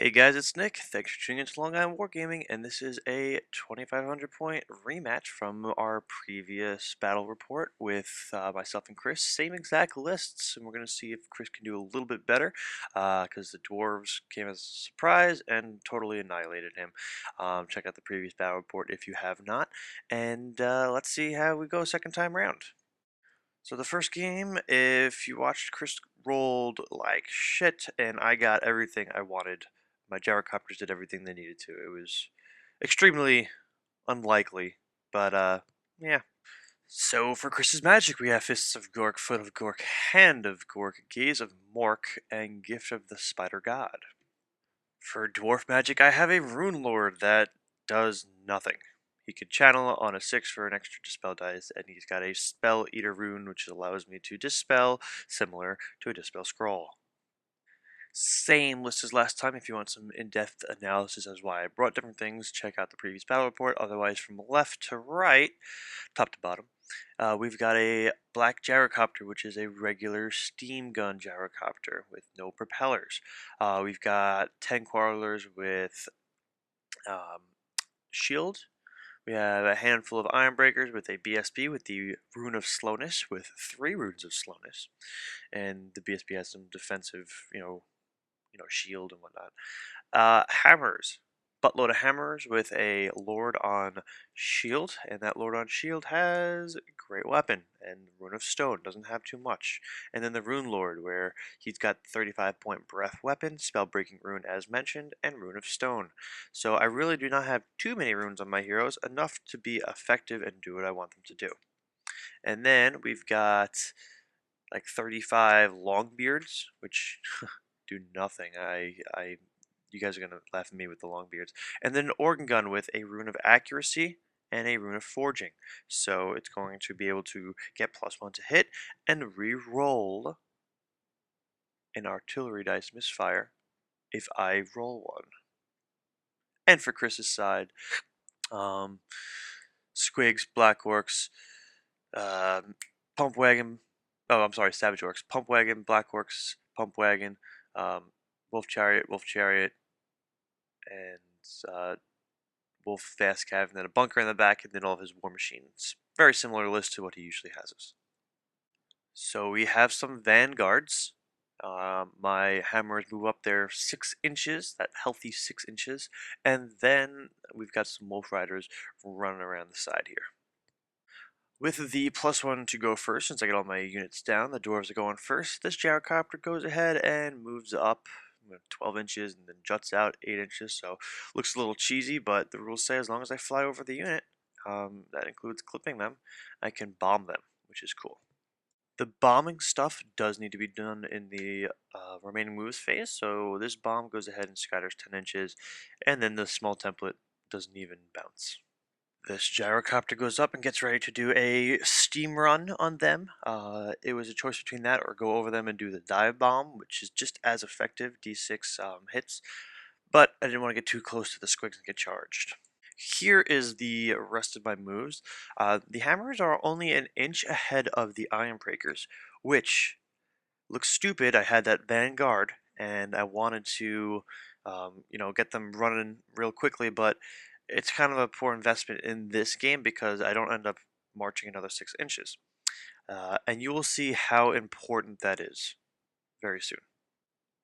Hey guys, it's Nick. Thanks for tuning into Long Island Wargaming, and this is a 2,500 point rematch from our previous battle report with myself and Chris. Same exact lists, and we're going to see if Chris can do a little bit better, because the Dwarves came as a surprise and totally annihilated him. Check out the previous battle report if you have not, and let's see how we go second time round. So the first game, if you watched, Chris rolled like shit, and I got everything I wanted. My gyrocopters did everything they needed to. It was extremely unlikely, but yeah. So for Chris's magic, we have Fists of Gork, Foot of Gork, Hand of Gork, Gaze of Mork, and Gift of the Spider God. For dwarf magic, I have a Rune Lord that does nothing. He can channel on a 6 for an extra dispel dice, and he's got a Spell Eater rune, which allows me to dispel, similar to a dispel scroll. Same list as last time. If you want some in-depth analysis as why I brought different things, check out the previous battle report. Otherwise, from left to right, top to bottom, we've got a black gyrocopter, which is a regular steam gun gyrocopter with no propellers. We've got 10 quarrelers with um, shield. We have a handful of iron breakers with a BSB with the rune of slowness with 3 runes of slowness, and the BSB has some defensive, shield and whatnot. Hammers. Buttload of hammers with a Lord on Shield, and that Lord on Shield has Great Weapon, and Rune of Stone doesn't have too much. And then the Rune Lord, where he's got 35-point Breath Weapon, Spell Breaking Rune as mentioned, and Rune of Stone. So I really do not have too many runes on my heroes, enough to be effective and do what I want them to do. And then we've got like 35 Longbeards, which do nothing. You guys are gonna laugh at me with the long beards. And then an organ gun with a rune of accuracy and a rune of forging. So it's going to be able to get +1 to hit and re-roll an artillery dice misfire if I roll one. And for Chris's side, um, Squigs, Black Orcs, Pump Wagon. Oh, I'm sorry, Savage Orcs. Pump Wagon, Black Orcs, Pump Wagon, Wolf Chariot, and Wolf Fast Cav, and then a bunker in the back, and then all of his war machines. Very similar list to what he usually has us. So we have some vanguards. My hammers move up there 6 inches, that healthy 6 inches, and then we've got some wolf riders running around the side here. With the +1 to go first, since I get all my units down, the dwarves are going first. This gyrocopter goes ahead and moves up 12 inches and then juts out 8 inches, so looks a little cheesy, but the rules say as long as I fly over the unit, that includes clipping them, I can bomb them, which is cool. The bombing stuff does need to be done in the remaining moves phase, so this bomb goes ahead and scatters 10 inches, and then the small template doesn't even bounce. This gyrocopter goes up and gets ready to do a steam run on them. It was a choice between that or go over them and do the dive bomb, which is just as effective, D6 hits, but I didn't want to get too close to the squigs and get charged. Here is the rest of my moves. The hammers are only an inch ahead of the iron breakers, which looks stupid. I had that vanguard and I wanted to, get them running real quickly, but it's kind of a poor investment in this game because I don't end up marching another 6 inches. And you will see how important that is very soon.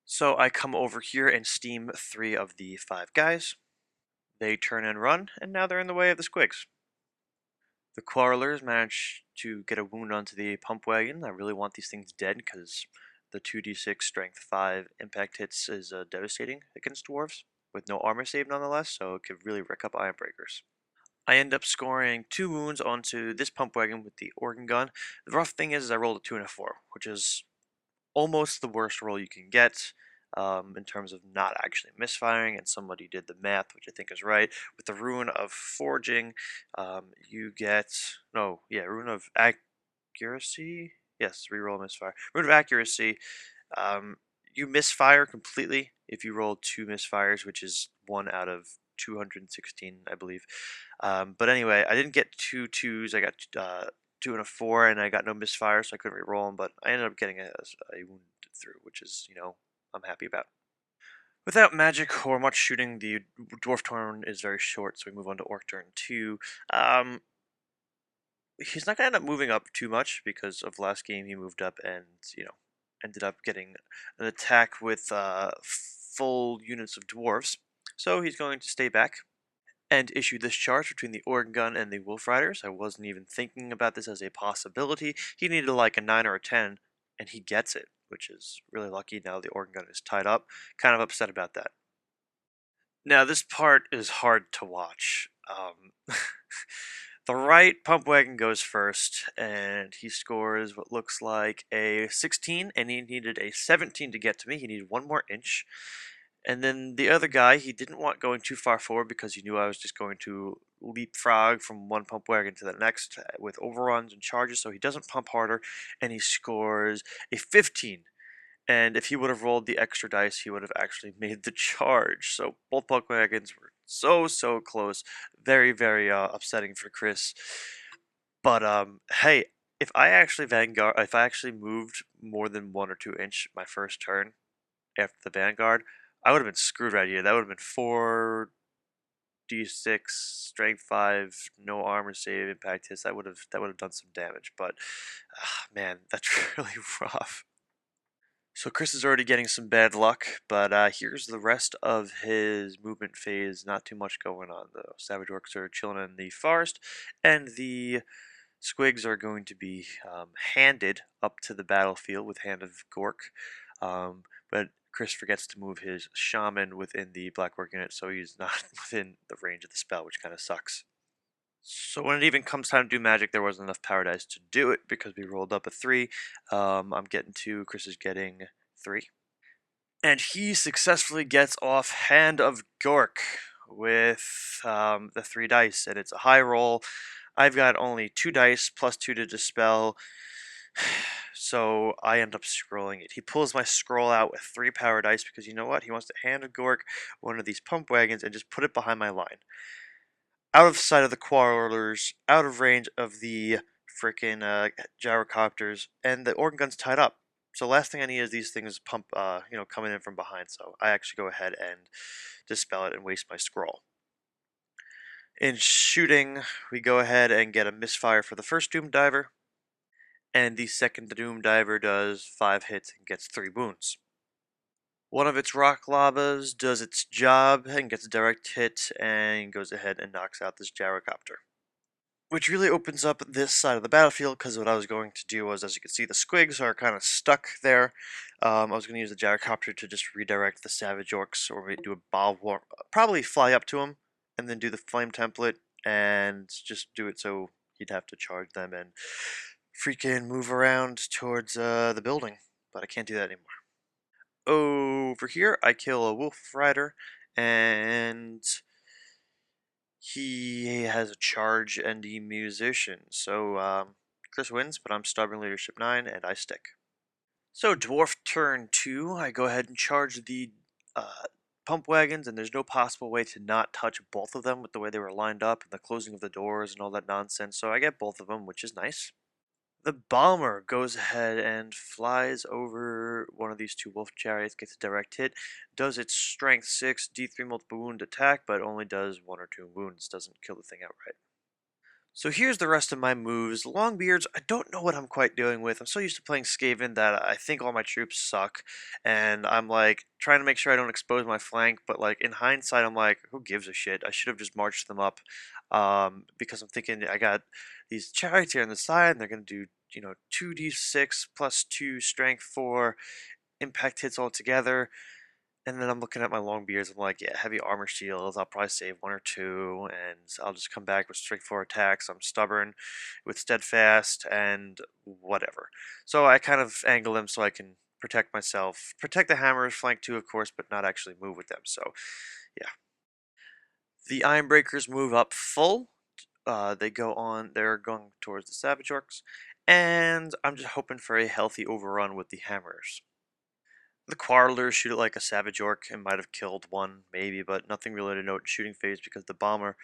So I come over here and steam 3 of the 5 guys. They turn and run, and now they're in the way of the squigs. The quarrelers manage to get a wound onto the pump wagon. I really want these things dead because the 2d6 strength 5 impact hits is devastating against dwarves, with no armor save nonetheless, so it could really wreck up iron breakers. I end up scoring 2 wounds onto this pump wagon with the organ gun. The rough thing is I rolled a 2 and a 4, which is almost the worst roll you can get in terms of not actually misfiring, and somebody did the math, which I think is right. With the rune of forging, you get, no, yeah, rune of accuracy. Yes, reroll misfire. Rune of accuracy, you misfire completely if you roll 2 misfires, which is 1 out of 216, I believe. But anyway, I didn't get 2 twos. I got 2 and a 4, and I got no misfire, so I couldn't re-roll them. But I ended up getting a wound through, which is, I'm happy about. Without magic or much shooting, the dwarf turn is very short, so we move on to orc turn 2. Um, he's not going to end up moving up too much because of last game he moved up and, ended up getting an attack with full units of dwarves. So he's going to stay back and issue this charge between the Orc Gun and the Wolf Riders. I wasn't even thinking about this as a possibility. He needed like a 9 or a 10, and he gets it, which is really lucky. Now the Orc Gun is tied up. Kind of upset about that. Now, this part is hard to watch. The right pump wagon goes first, and he scores what looks like a 16, and he needed a 17 to get to me. He needed one more inch. And then the other guy, he didn't want going too far forward because he knew I was just going to leapfrog from one pump wagon to the next with overruns and charges, so he doesn't pump harder, and he scores a 15. And if he would have rolled the extra dice, he would have actually made the charge. So both pump wagons were so close. Very, very upsetting for Chris. But hey, if I actually moved more than 1 or 2 inch my first turn after the Vanguard, I would have been screwed right here. That would have been 4d6, strength 5, no armor save, impact hits. That would have done some damage. But man, that's really rough. So Chris is already getting some bad luck, but here's the rest of his movement phase. Not too much going on though. Savage Orcs are chilling in the forest, and the Squigs are going to be handed up to the battlefield with Hand of Gork. But Chris forgets to move his Shaman within the Black Orc unit, so he's not within the range of the spell, which kind of sucks. So when it even comes time to do magic, there wasn't enough power dice to do it because we rolled up a 3. I'm getting 2, Chris is getting 3. And he successfully gets off Hand of Gork with the 3 dice, and it's a high roll. I've got only 2 dice plus 2 to dispel, so I end up scrolling it. He pulls my scroll out with 3 power dice because you know what? He wants to Hand of Gork one of these pump wagons and just put it behind my line. Out of sight of the quarrelers, out of range of the freaking gyrocopters, and the organ gun's tied up. So last thing I need is these things coming in from behind. So I actually go ahead and dispel it and waste my scroll. In shooting, we go ahead and get a misfire for the first Doom Diver, and the second Doom Diver does 5 hits and gets 3 wounds. One of its rock lavas does its job and gets a direct hit and goes ahead and knocks out this gyrocopter. Which really opens up this side of the battlefield, because what I was going to do was, as you can see, the squigs are kind of stuck there. I was going to use the gyrocopter to just redirect the savage orcs, or maybe do a bow war, probably fly up to them, and then do the flame template, and just do it so you'd have to charge them and freaking move around towards the building. But I can't do that anymore. Over here, I kill a wolf rider, and he has a charge and a musician. So Chris wins, but I'm stubborn leadership 9 and I stick. So dwarf turn 2, I go ahead and charge the pump wagons, and there's no possible way to not touch both of them with the way they were lined up and the closing of the doors and all that nonsense. So I get both of them, which is nice. The bomber goes ahead and flies over one of these 2 wolf chariots, gets a direct hit, does its strength 6, d3 multiple wound attack, but only does 1 or 2 wounds, doesn't kill the thing outright. So here's the rest of my moves. Longbeards, I don't know what I'm quite doing with. I'm so used to playing Skaven that I think all my troops suck, and I'm like trying to make sure I don't expose my flank, but like in hindsight, I'm like, who gives a shit? I should have just marched them up, because I'm thinking I got these chariots here on the side, and they're gonna do 2d6 plus 2 strength 4 impact hits all together. And then I'm looking at my long beards. I'm like, yeah, heavy armor shields. I'll probably save 1 or 2, and I'll just come back with straight 4 attacks. I'm stubborn with steadfast and whatever. So I kind of angle them so I can protect myself, protect the hammers, flank 2, of course, but not actually move with them. So yeah, the Ironbreakers move up full. They're going towards the Savage Orcs, and I'm just hoping for a healthy overrun with the hammers. The Quarrelers shoot it like a Savage Orc and might have killed one, maybe, but nothing really to note in shooting phase because the Bomber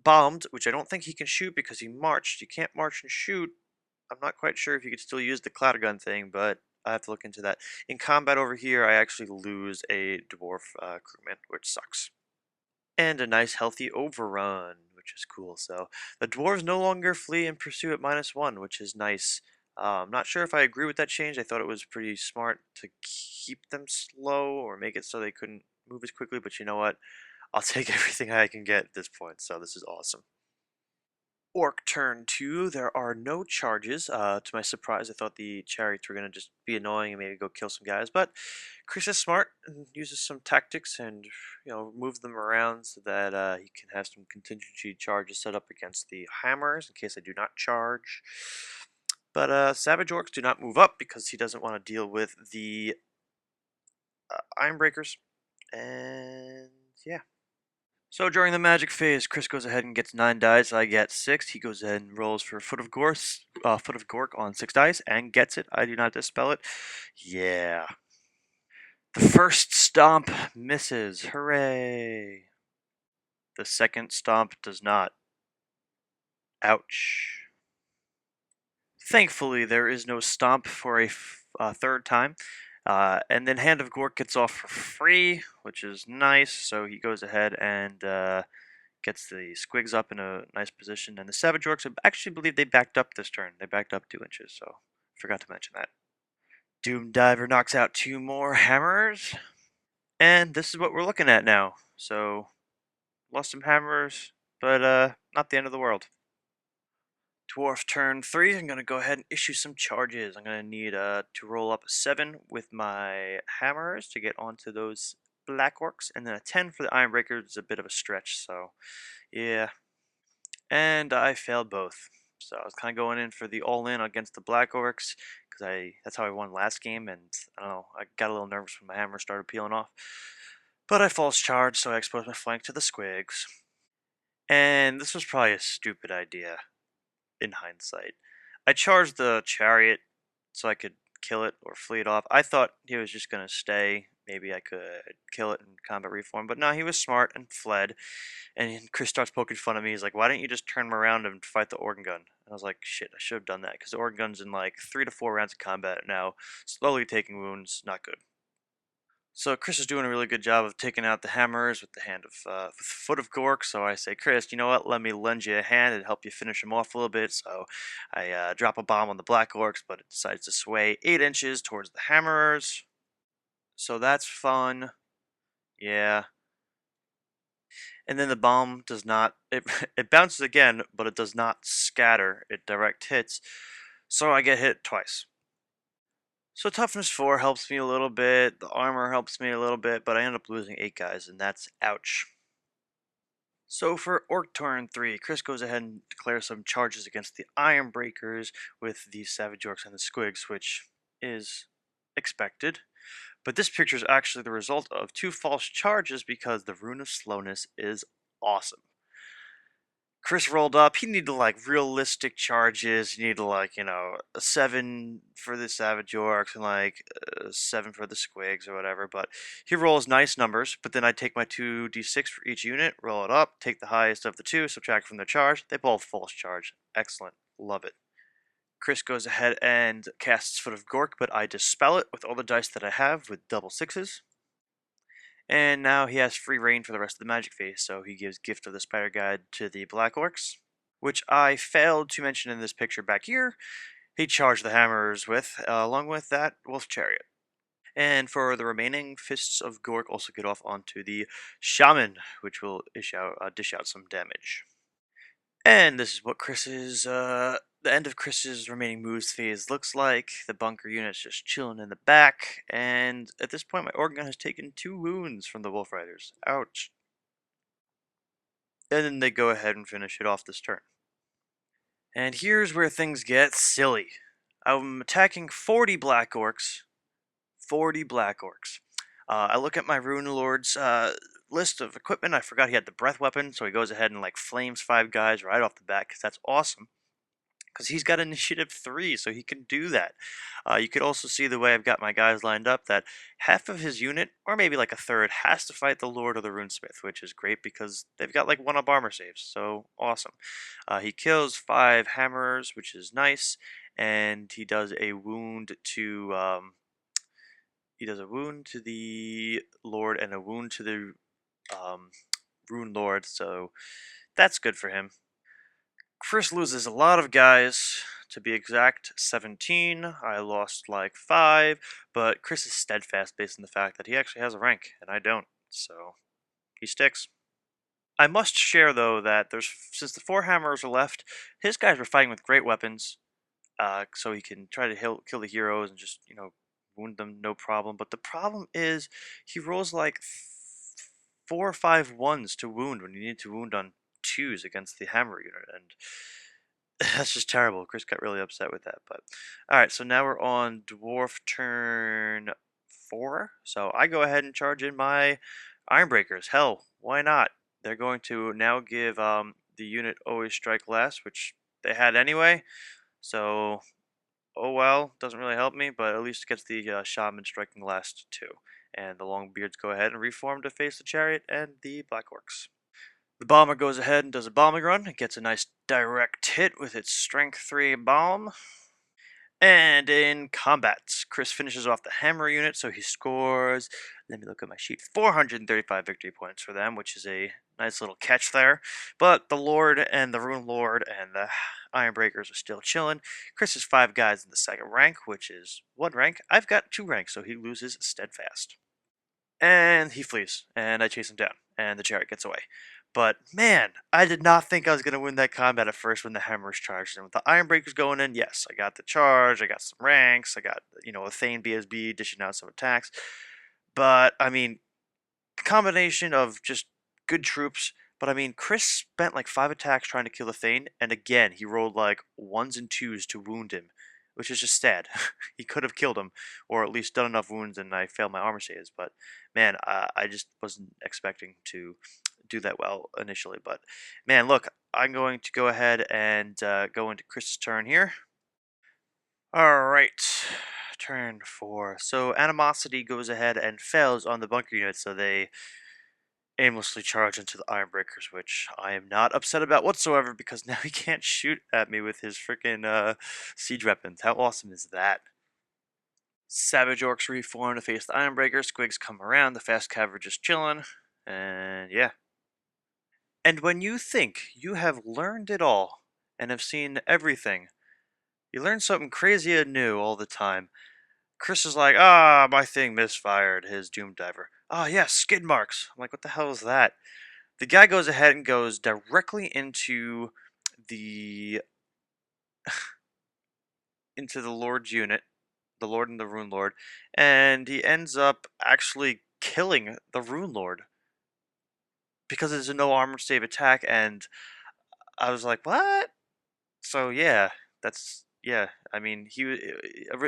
bombed, which I don't think he can shoot because he marched. You can't march and shoot. I'm not quite sure if you could still use the Clattergun thing, but I have to look into that. In combat over here, I actually lose a dwarf crewman, which sucks. And a nice healthy overrun, which is cool. So the dwarves no longer flee and pursue at -1, which is nice. I'm not sure if I agree with that change. I thought it was pretty smart to keep them slow or make it so they couldn't move as quickly, but you know what? I'll take everything I can get at this point, so this is awesome. Orc turn 2, there are no charges. To my surprise, I thought the chariots were going to just be annoying and maybe go kill some guys, but Chris is smart and uses some tactics and moves them around so that he can have some contingency charges set up against the hammers in case they do not charge. But Savage Orcs do not move up because he doesn't want to deal with the Iron Breakers. And yeah. So during the magic phase, Chris goes ahead and gets 9 dice. I get 6. He goes ahead and rolls for Foot of Gork on 6 dice and gets it. I do not dispel it. Yeah. The first stomp misses. Hooray. The second stomp does not. Ouch. Thankfully, there is no stomp for a third time. And then Hand of Gork gets off for free, which is nice. So he goes ahead and gets the squigs up in a nice position. And the Savage Orcs, I actually believe they backed up this turn. They backed up 2 inches, so forgot to mention that. Doom Diver knocks out 2 more hammers. And this is what we're looking at now. So, lost some hammers, but not the end of the world. Dwarf turn 3, I'm going to go ahead and issue some charges. I'm going to need to roll up a 7 with my hammers to get onto those black orcs, and then a 10 for the iron breakers is a bit of a stretch, so yeah. And I failed both. So I was kind of going in for the all-in against the black orcs, because that's how I won last game, and I don't know, I got a little nervous when my hammer started peeling off. But I false charged, so I exposed my flank to the squigs. And this was probably a stupid idea in hindsight. I charged the chariot so I could kill it or flee it off. I thought he was just going to stay. Maybe I could kill it in combat reform. But no, he was smart and fled. And Chris starts poking fun at me. He's like, why didn't you just turn him around and fight the organ gun? And I was like, shit, I should have done that. Because the organ gun's in like 3 to 4 rounds of combat now. Slowly taking wounds. Not good. So Chris is doing a really good job of taking out the hammers with the with the foot of Gork. So I say, Chris, you know what? Let me lend you a hand and help you finish him off a little bit. So I drop a bomb on the black orcs, but it decides to sway 8 inches towards the hammers. So that's fun. Yeah. And then the bomb does not. It bounces again, but it does not scatter. It direct hits. So I get hit twice. So toughness 4 helps me a little bit, the armor helps me a little bit, but I end up losing 8 guys, and that's ouch. So for Orc turn 3, Chris goes ahead and declares some charges against the Iron Breakers with the Savage Orcs and the Squigs, which is expected. But this picture is actually the result of 2 false charges because the Rune of Slowness is awesome. Chris rolled up. He needed like realistic charges. He needed like a 7 for the Savage Orcs and like 7 for the Squigs or whatever. But he rolls nice numbers. But then I take my 2d6 for each unit, roll it up, take the highest of the 2, subtract from their charge. They both false charge. Excellent. Love it. Chris goes ahead and casts Foot of Gork, but I dispel it with all the dice that I have with double 6s. And now he has free reign for the rest of the magic phase, so he gives Gift of the Spider Guide to the Black Orcs, which I failed to mention in this picture back here. He charged the hammers with, along with that Wolf Chariot. And for the remaining Fists of Gork also get off onto the Shaman, which will dish out some damage. And this is what the end of Chris's remaining moves phase looks like. The bunker unit's just chilling in the back, and at this point my organ gun has taken 2 wounds from the Wolf Riders. Ouch. And then they go ahead and finish it off this turn. And here's where things get silly. I'm attacking 40 Black Orcs. 40 Black Orcs. I look at my Rune Lord's list of equipment. I forgot he had the breath weapon, so he goes ahead and like flames 5 guys right off the bat, because that's awesome. Because he's got initiative 3, so he can do that. You could also see the way I've got my guys lined up that half of his unit, or maybe like a third, has to fight the Lord or the Runesmith, which is great because they've got like 1-up armor saves, so awesome. He kills 5 hammers, which is nice, and he does a wound to the Lord and a wound to the um, Rune Lord, so that's good for him. Chris loses a lot of guys. To be exact, 17. I lost like 5, but Chris is steadfast based on the fact that he actually has a rank, and I don't, so he sticks. I must share, though, that since the 4 hammers are left, his guys were fighting with great weapons, so he can try to kill the heroes and just, wound them no problem. But the problem is he rolls like 4 or 5 ones to wound when you need to wound on 2s against the hammer unit, and that's just terrible. Chris got really upset with that. But all right, so now we're on dwarf turn 4. So I go ahead and charge in my Ironbreakers. Hell, why not? They're going to now give the unit always strike last, which they had anyway. So oh well, doesn't really help me, but at least it gets the shaman striking last too. And the Longbeards go ahead and reform to face the chariot and the Black Orcs. The bomber goes ahead and does a bombing run. It gets a nice direct hit with its strength 3 bomb. And in combat, Chris finishes off the hammer unit, so he scores, let me look at my sheet, 435 victory points for them, which is a nice little catch there. But the Lord and the Rune Lord and the Ironbreakers are still chilling. Chris has 5 guys in the second rank, which is 1 rank. I've got 2 ranks, so he loses steadfast. And he flees, and I chase him down, and the chariot gets away. But man, I did not think I was going to win that combat at first when the hammers charged. And with the Ironbreakers going in, yes, I got the charge, I got some ranks, I got, a Thane BSB dishing out some attacks. But, I mean, combination of just good troops. But, I mean, Chris spent like 5 attacks trying to kill the Thane, and again, he rolled like 1s and 2s to wound him, which is just sad. He could have killed him, or at least done enough wounds, and I failed my armor saves. But, man, I just wasn't expecting to do that well initially. But man, look, I'm going to go ahead and go into Chris's turn here. All right, turn 4. So Animosity goes ahead and fails on the bunker unit, so they aimlessly charge into the Ironbreakers, which I am not upset about whatsoever because now he can't shoot at me with his freaking siege weapons. How awesome is that? Savage Orcs reform to face the Ironbreakers. Squigs come around. The fast cav are just chilling, and yeah. And when you think you have learned it all and have seen everything, you learn something crazy and new all the time. Chris is like, my thing misfired, his Doom Diver. Yes, skid marks. I'm like, what the hell is that? The guy goes ahead and goes directly into the Lord's unit, the Lord and the Rune Lord, and he ends up actually killing the Rune Lord because it's a no armor save attack, and I was like, what? So yeah, that's yeah. I mean,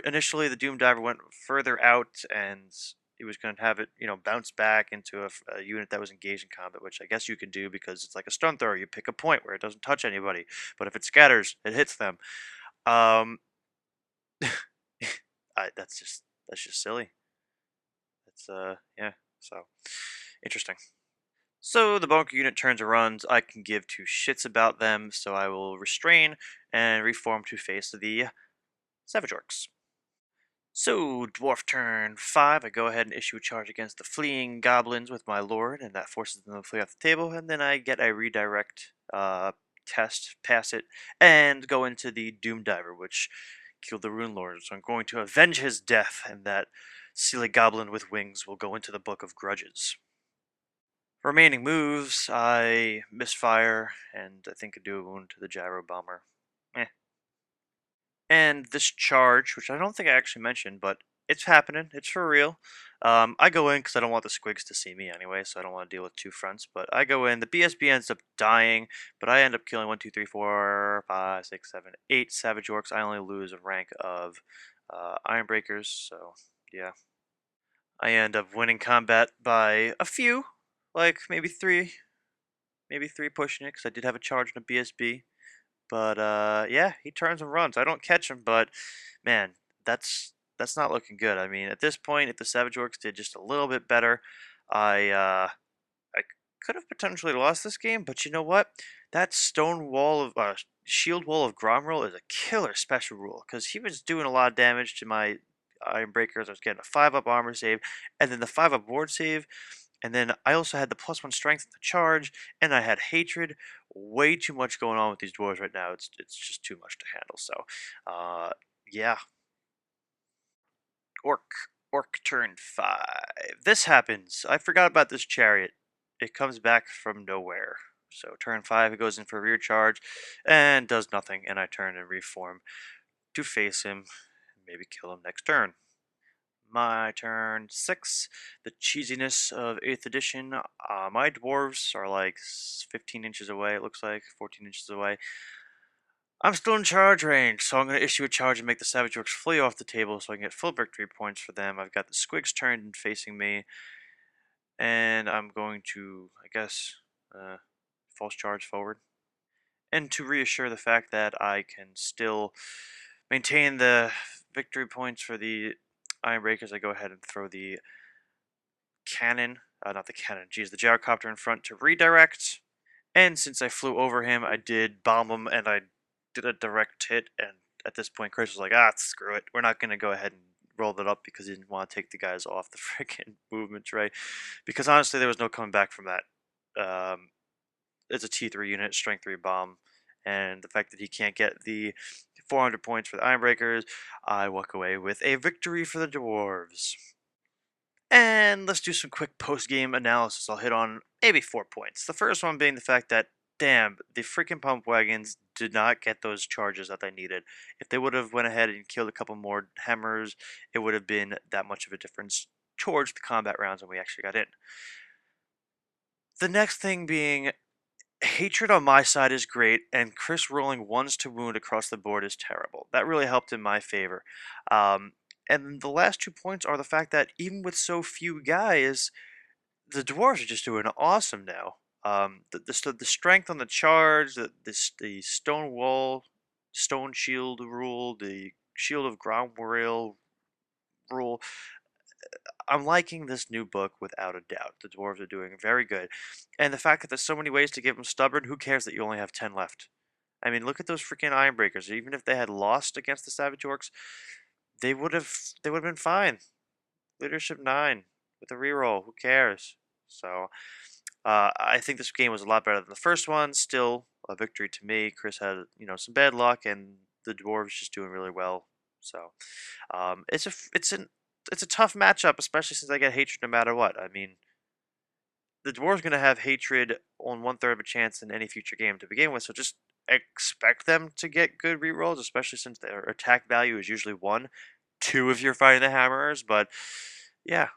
initially the Doom Diver went further out, and he was going to have it, bounce back into a unit that was engaged in combat, which I guess you can do because it's like a stun thrower. You pick a point where it doesn't touch anybody, but if it scatters, it hits them. Um, that's just silly. It's yeah. So interesting. So the bunker unit turns and runs. I can give 2 shits about them, so I will restrain and reform to face the Savage Orcs. So, Dwarf turn 5, I go ahead and issue a charge against the fleeing goblins with my Lord, and that forces them to flee off the table, and then I get a redirect test, pass it, and go into the Doom Diver, which killed the Rune Lord. So I'm going to avenge his death, and that silly goblin with wings will go into the Book of Grudges. Remaining moves, I misfire, and I think I do a wound to the Gyro Bomber. And this charge, which I don't think I actually mentioned, but it's happening, it's for real. I go in because I don't want the squigs to see me anyway, so I don't want to deal with 2 fronts. But I go in, the BSB ends up dying, but I end up killing 1, 2, 3, 4, 5, 6, 7, 8 Savage Orcs. I only lose a rank of Ironbreakers, so yeah. I end up winning combat by a few, like maybe 3 pushing it, because I did have a charge and a BSB. But yeah, he turns and runs. I don't catch him, but man, that's not looking good. I mean, at this point, if the Savage Orcs did just a little bit better, I could have potentially lost this game. But you know what? That stone wall of Shield Wall of Gromril is a killer special rule because he was doing a lot of damage to my Iron Breakers. I was getting a 5-up armor save, and then the 5-up ward save, and then I also had the +1 strength in the charge, and I had hatred. Way too much going on with these dwarves right now. It's just too much to handle. So, yeah. Orc. Orc turn 5. This happens. I forgot about this chariot. It comes back from nowhere. So turn 5, it goes in for rear charge and does nothing, and I turn and reform to face him, maybe kill him next turn. My turn 6, the cheesiness of 8th edition. My dwarves are like 15 inches away, it looks like, 14 inches away. I'm still in charge range, so I'm going to issue a charge and make the Savage Orcs flee off the table so I can get full victory points for them. I've got the Squigs turned and facing me, and I'm going to, I guess, false charge forward. And to reassure the fact that I can still maintain the victory points for the Iron Breakers, I go ahead and throw the cannon, not the cannon, geez, the gyrocopter in front to redirect. And since I flew over him, I did bomb him, and I did a direct hit. And at this point, Chris was like, screw it. We're not going to go ahead and roll that up because he didn't want to take the guys off the freaking movement tray. Because honestly, there was no coming back from that. It's a T3 unit, strength 3 bomb. And the fact that he can't get the 400 points for the Ironbreakers, I walk away with a victory for the Dwarves. And let's do some quick post-game analysis. I'll hit on maybe 4 points. The first one being the fact that, damn, the freaking pump wagons did not get those charges that they needed. If they would have went ahead and killed a couple more hammers, it would have been that much of a difference towards the combat rounds when we actually got in. The next thing being, hatred on my side is great, and Chris rolling ones to wound across the board is terrible. That really helped in my favor. And the last 2 points are the fact that even with so few guys, the dwarves are just doing awesome now. The strength on the charge, the stone wall, stone shield rule, the shield of ground rail rule. I'm liking this new book without a doubt. The dwarves are doing very good, and the fact that there's so many ways to give them stubborn. Who cares that you only have 10 left? I mean, look at those freaking Ironbreakers. Even if they had lost against the Savage Orcs, they would have been fine. Leadership 9 with a reroll. Who cares? So, I think this game was a lot better than the first one. Still a victory to me. Chris had some bad luck, and the dwarves just doing really well. So, it's a tough matchup, especially since I get hatred no matter what. I mean, the dwarves going to have hatred on 1/3 of a chance in any future game to begin with. So just expect them to get good rerolls, especially since their attack value is usually 1, 2 if you're fighting the hammerers. But yeah,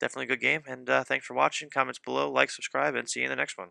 definitely a good game. And thanks for watching. Comments below, like, subscribe, and see you in the next one.